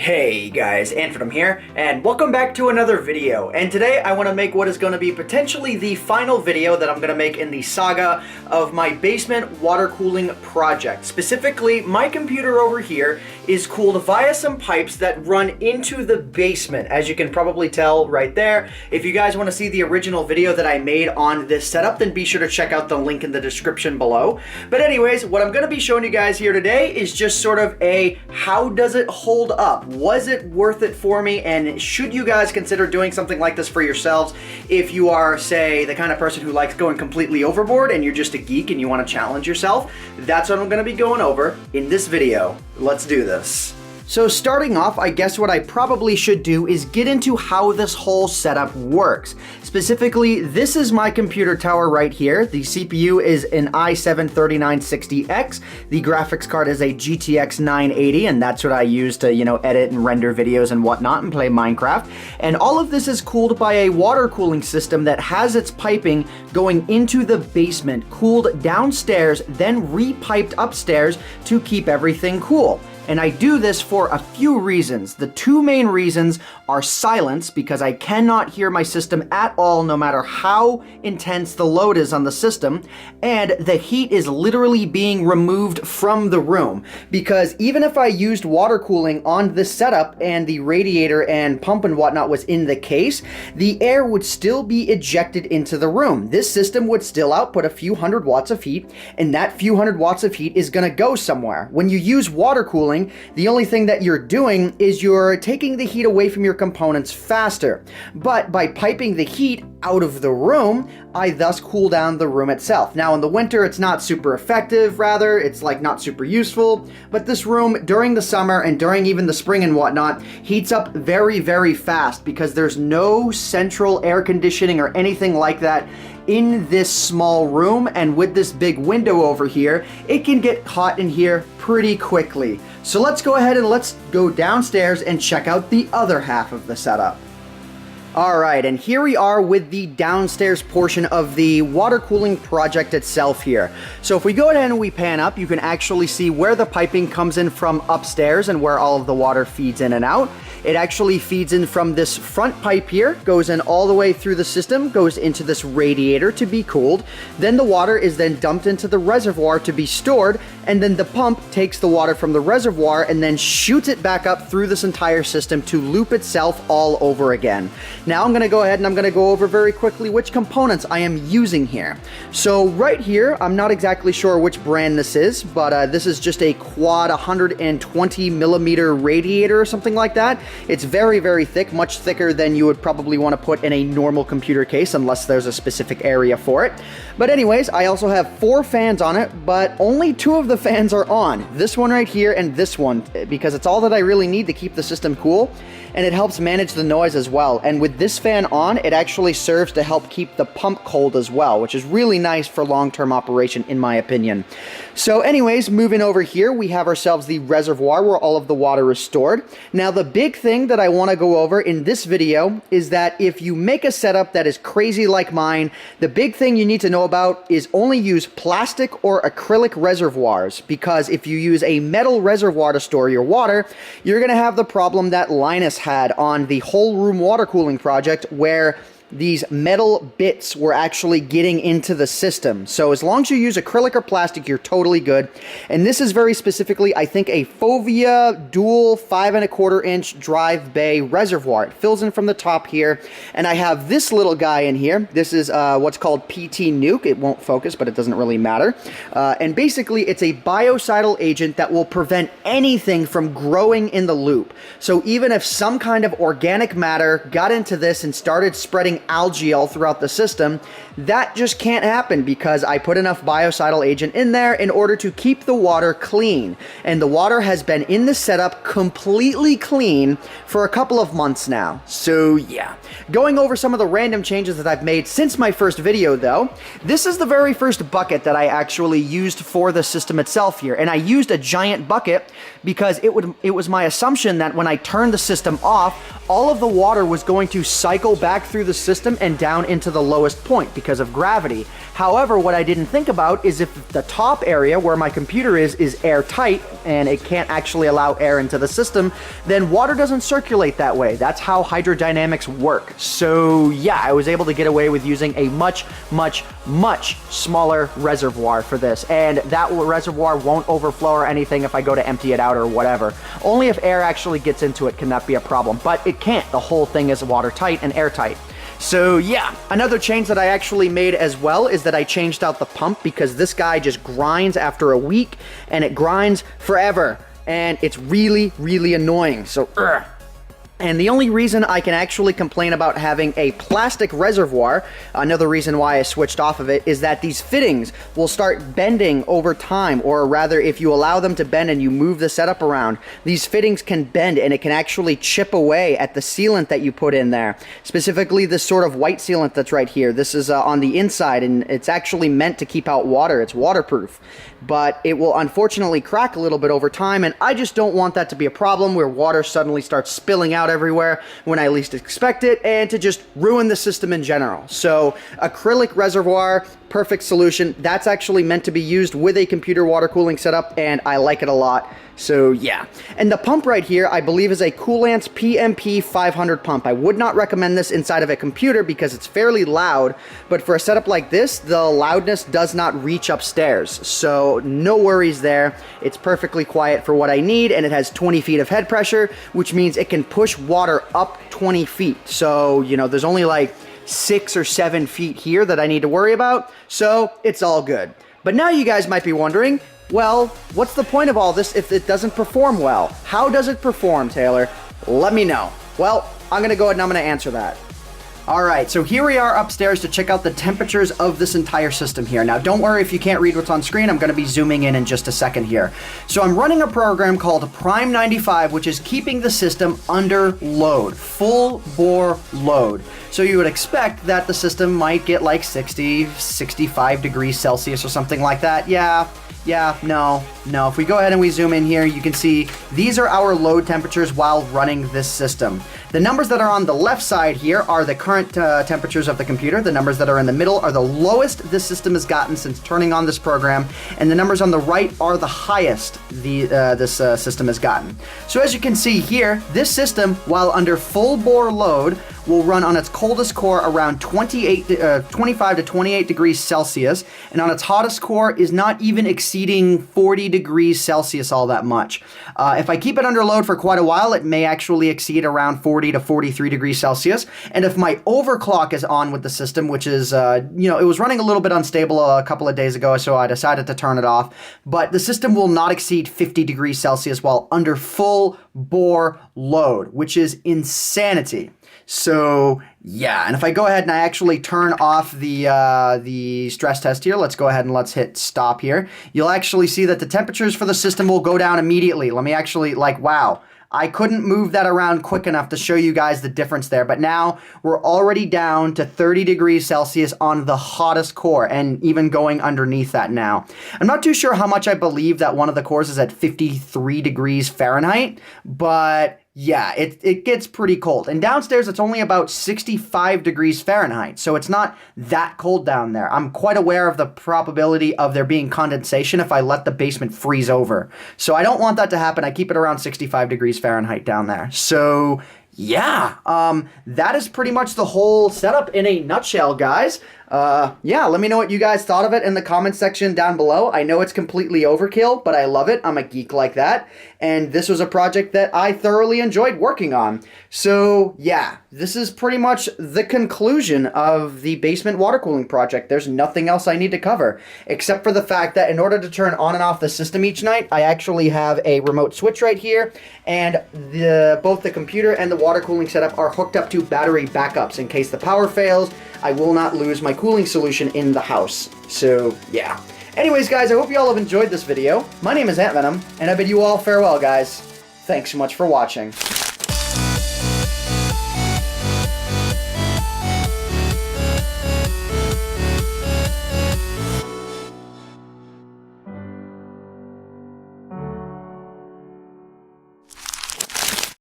Hey guys, AntVenom here, and welcome back to another video. And today I want to make what is going to be potentially the final video that I'm going to make in the saga of my basement water cooling project. Specifically, my computer over here is cooled via some pipes that run into the basement, as you can probably tell right there. If you guys want to see the original video that I made on this setup, then be sure to check out the link in the description below. But anyways, what I'm going to be showing you guys here today is just sort of a how does it hold up? Was it worth it for me? And should you guys consider doing something like this for yourselves if you are, say, the kind of person who likes going completely overboard and you're just a geek and you want to challenge yourself? That's what I'm going to be going over in this video. Let's do this. So starting off, I guess what I probably should do is get into how this whole setup works. Specifically, this is my computer tower right here. The CPU is an i7-3960X. The graphics card is a GTX 980, and that's what I use to, edit and render videos and whatnot and play Minecraft. And all of this is cooled by a water cooling system that has its piping going into the basement, cooled downstairs, then repiped upstairs to keep everything cool. And I do this for a few reasons. The two main reasons are silence, because I cannot hear my system at all no matter how intense the load is on the system, and the heat is literally being removed from the room. Because even if I used water cooling on this setup and the radiator and pump and whatnot was in the case, the air would still be ejected into the room. This system would still output a few hundred watts of heat, and that few hundred watts of heat is going to go somewhere. When you use water cooling, the only thing that you're doing is you're taking the heat away from your components faster. But by piping the heat out of the room, I thus cool down the room itself. Now in the winter, it's not super effective, rather, it's like not super useful, but this room during the summer and during even the spring and whatnot heats up very, very fast because there's no central air conditioning or anything like that in this small room, and with this big window over here, it can get hot in here pretty quickly. So let's go ahead and let's go downstairs and check out the other half of the setup. Alright, and here we are with the downstairs portion of the water cooling project itself here. So if we go ahead and we pan up, you can actually see where the piping comes in from upstairs and where all of the water feeds in and out. It actually feeds in from this front pipe here, goes in all the way through the system, goes into this radiator to be cooled. Then the water is then dumped into the reservoir to be stored, and then the pump takes the water from the reservoir and then shoots it back up through this entire system to loop itself all over again. Now I'm going to go ahead and I'm going to go over very quickly which components I am using here. So right here, I'm not exactly sure which brand this is, but this is just a quad 120 millimeter radiator or something like that. It's very, very thick, much thicker than you would probably want to put in a normal computer case unless there's a specific area for it. But anyways, I also have 4 fans on it, but only 2 of the fans are on. This one right here and this one, because it's all that I really need to keep the system cool, and it helps manage the noise as well. And with this fan on, it actually serves to help keep the pump cold as well, which is really nice for long-term operation in my opinion. So anyways, moving over here, we have ourselves the reservoir where all of the water is stored. Now the big thing that I want to go over in this video is that if you make a setup that is crazy like mine, the big thing you need to know about is only use plastic or acrylic reservoirs, because if you use a metal reservoir to store your water, you're going to have the problem that Linus had on the whole room water cooling project, where these metal bits were actually getting into the system. So as long as you use acrylic or plastic, you're totally good. And this is very specifically, I think, a Fovea dual 5¼ inch drive bay reservoir. It fills in from the top here, and I have this little guy in here. This is what's called PT Nuke. It won't focus, but it doesn't really matter. And basically, it's a biocidal agent that will prevent anything from growing in the loop. So even if some kind of organic matter got into this and started spreading algae all throughout the system, that just can't happen because I put enough biocidal agent in there in order to keep the water clean. And the water has been in the setup completely clean for a couple of months now. So yeah. Going over some of the random changes that I've made since my first video though, this is the very first bucket that I actually used for the system itself here. And I used a giant bucket because it was my assumption that when I turned the system off, all of the water was going to cycle back through the system and down into the lowest point because of gravity. However, what I didn't think about is if the top area where my computer is airtight and it can't actually allow air into the system, then water doesn't circulate that way. That's how hydrodynamics work. So yeah, I was able to get away with using a much smaller reservoir for this. And that reservoir won't overflow or anything if I go to empty it out or whatever. Only if air actually gets into it can that be a problem, but it can't. The whole thing is watertight and airtight. So yeah, another change that I actually made as well is that I changed out the pump because this guy just grinds after a week and it grinds forever and it's really annoying. So and the only reason I can actually complain about having a plastic reservoir, another reason why I switched off of it, is that these fittings will start bending over time, or rather if you allow them to bend and you move the setup around, these fittings can bend and it can actually chip away at the sealant that you put in there. Specifically this sort of white sealant that's right here. This is on the inside and it's actually meant to keep out water. It's waterproof. But it will unfortunately crack a little bit over time, and I just don't want that to be a problem where water suddenly starts spilling out everywhere when I least expect it, and to just ruin the system in general. So acrylic reservoir, perfect solution. That's actually meant to be used with a computer water cooling setup, and I like it a lot. So yeah. And the pump right here, I believe, is a Coolant's PMP 500 pump. I would not recommend this inside of a computer because it's fairly loud, but for a setup like this, the loudness does not reach upstairs. So no worries there. It's perfectly quiet for what I need, and it has 20 feet of head pressure, which means it can push water up 20 feet. So, you know, there's only like 6 or 7 feet here that I need to worry about, so it's all good. But now you guys might be wondering, well, what's the point of all this if it doesn't perform well? How does it perform, Taylor? Let me know. Well, I'm gonna go ahead and I'm gonna answer that. Alright, so here we are upstairs to check out the temperatures of this entire system here. Now, don't worry if you can't read what's on screen, I'm going to be zooming in just a second here. So I'm running a program called Prime 95, which is keeping the system under load, full bore load. So you would expect that the system might get like 60, 65 degrees Celsius or something like that. No. If we go ahead and we zoom in here, you can see these are our load temperatures while running this system. The numbers that are on the left side here are the current temperatures of the computer. The numbers that are in the middle are the lowest this system has gotten since turning on this program. And the numbers on the right are the highest this system has gotten. So as you can see here, this system, while under full bore load, will run on its coldest core around 25 to 28 degrees Celsius, and on its hottest core is not even exceeding 40 degrees Celsius all that much. If I keep it under load for quite a while, it may actually exceed around 40 to 43 degrees Celsius, and if my overclock is on with the system, which is, it was running a little bit unstable a couple of days ago, so I decided to turn it off, but the system will not exceed 50 degrees Celsius while under full bore load, which is insanity. So yeah, and if I go ahead and I actually turn off the stress test here, let's go ahead and let's hit stop here. You'll actually see that the temperatures for the system will go down immediately. Let me actually, wow. I couldn't move that around quick enough to show you guys the difference there, but now we're already down to 30 degrees Celsius on the hottest core, and even going underneath that now. I'm not too sure how much I believe that one of the cores is at 53 degrees Fahrenheit, but yeah, it gets pretty cold. And downstairs, it's only about 65 degrees Fahrenheit, so it's not that cold down there. I'm quite aware of the probability of there being condensation if I let the basement freeze over. So I don't want that to happen. I keep it around 65 degrees Fahrenheit down there. So yeah, that is pretty much the whole setup in a nutshell, guys. Yeah, let me know what you guys thought of it in the comment section down below. I know it's completely overkill, but I love it. I'm a geek like that. And this was a project that I thoroughly enjoyed working on. So yeah, this is pretty much the conclusion of the basement water cooling project. There's nothing else I need to cover, except for the fact that in order to turn on and off the system each night, I actually have a remote switch right here, and both the computer and the water cooling setup are hooked up to battery backups in case the power fails. I will not lose my cooling solution in the house. So yeah. Anyways, guys, I hope you all have enjoyed this video. My name is AntVenom, and I bid you all farewell, guys. Thanks so much for watching.